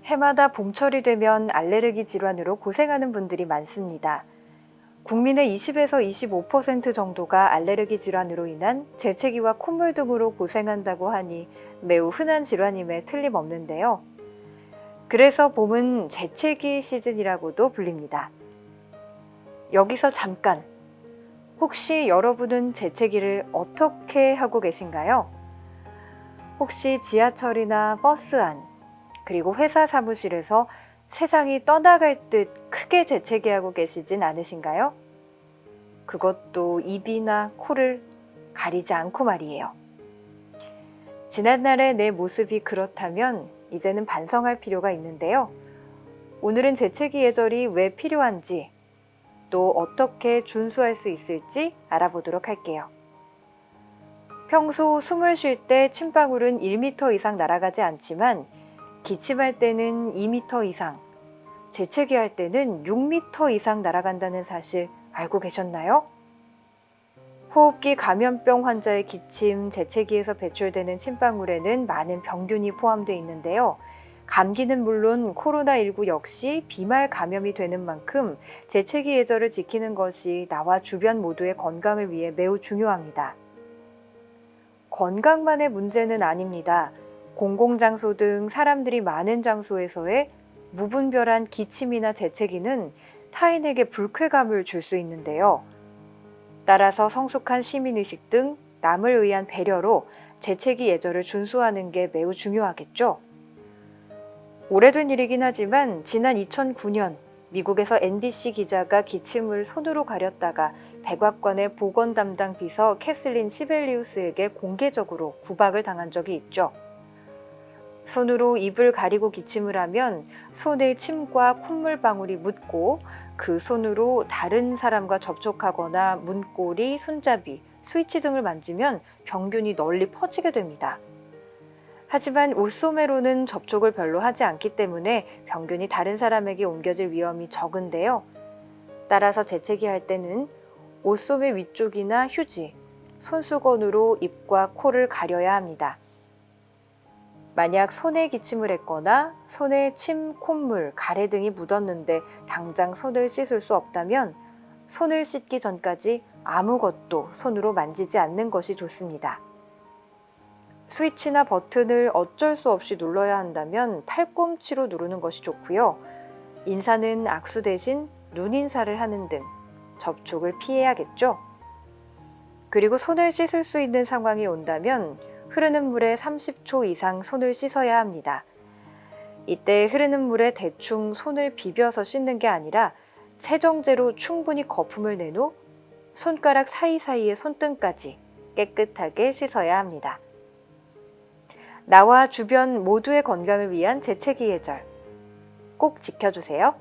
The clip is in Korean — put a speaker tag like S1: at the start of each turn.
S1: 해마다 봄철이 되면 알레르기 질환으로 고생하는 분들이 많습니다. 국민의 20에서 25% 정도가 알레르기 질환으로 인한 재채기와 콧물 등으로 고생한다고 하니 매우 흔한 질환임에 틀림없는데요. 그래서 봄은 재채기 시즌이라고도 불립니다. 여기서 잠깐, 혹시 여러분은 재채기를 어떻게 하고 계신가요? 혹시 지하철이나 버스 안, 그리고 회사 사무실에서 세상이 떠나갈 듯 크게 재채기하고 계시진 않으신가요? 그것도 입이나 코를 가리지 않고 말이에요. 지난날의 내 모습이 그렇다면 이제는 반성할 필요가 있는데요. 오늘은 재채기 예절이 왜 필요한지, 또 어떻게 준수할 수 있을지 알아보도록 할게요. 평소 숨을 쉴 때 침방울은 1m 이상 날아가지 않지만 기침할 때는 2m 이상, 재채기할 때는 6m 이상 날아간다는 사실 알고 계셨나요? 호흡기 감염병 환자의 기침, 재채기에서 배출되는 침방울에는 많은 병균이 포함되어 있는데요. 감기는 물론 코로나19 역시 비말 감염이 되는 만큼 재채기 예절을 지키는 것이 나와 주변 모두의 건강을 위해 매우 중요합니다. 건강만의 문제는 아닙니다. 공공장소 등 사람들이 많은 장소에서의 무분별한 기침이나 재채기는 타인에게 불쾌감을 줄 수 있는데요. 따라서 성숙한 시민의식 등 남을 위한 배려로 재채기 예절을 준수하는 게 매우 중요하겠죠. 오래된 일이긴 하지만 지난 2009년 미국에서 NBC 기자가 기침을 손으로 가렸다가 백악관의 보건 담당 비서 캐슬린 시벨리우스에게 공개적으로 구박을 당한 적이 있죠. 손으로 입을 가리고 기침을 하면 손에 침과 콧물 방울이 묻고 그 손으로 다른 사람과 접촉하거나 문고리, 손잡이, 스위치 등을 만지면 병균이 널리 퍼지게 됩니다. 하지만 옷소매로는 접촉을 별로 하지 않기 때문에 병균이 다른 사람에게 옮겨질 위험이 적은데요. 따라서 재채기할 때는 옷소매 위쪽이나 휴지, 손수건으로 입과 코를 가려야 합니다. 만약 손에 기침을 했거나 손에 침, 콧물, 가래 등이 묻었는데 당장 손을 씻을 수 없다면 손을 씻기 전까지 아무것도 손으로 만지지 않는 것이 좋습니다. 스위치나 버튼을 어쩔 수 없이 눌러야 한다면 팔꿈치로 누르는 것이 좋고요. 인사는 악수 대신 눈인사를 하는 등 접촉을 피해야겠죠. 그리고 손을 씻을 수 있는 상황이 온다면 흐르는 물에 30초 이상 손을 씻어야 합니다. 이때 흐르는 물에 대충 손을 비벼서 씻는 게 아니라 세정제로 충분히 거품을 낸 후 손가락 사이사이의 손등까지 깨끗하게 씻어야 합니다. 나와 주변 모두의 건강을 위한 재채기 예절 꼭 지켜주세요.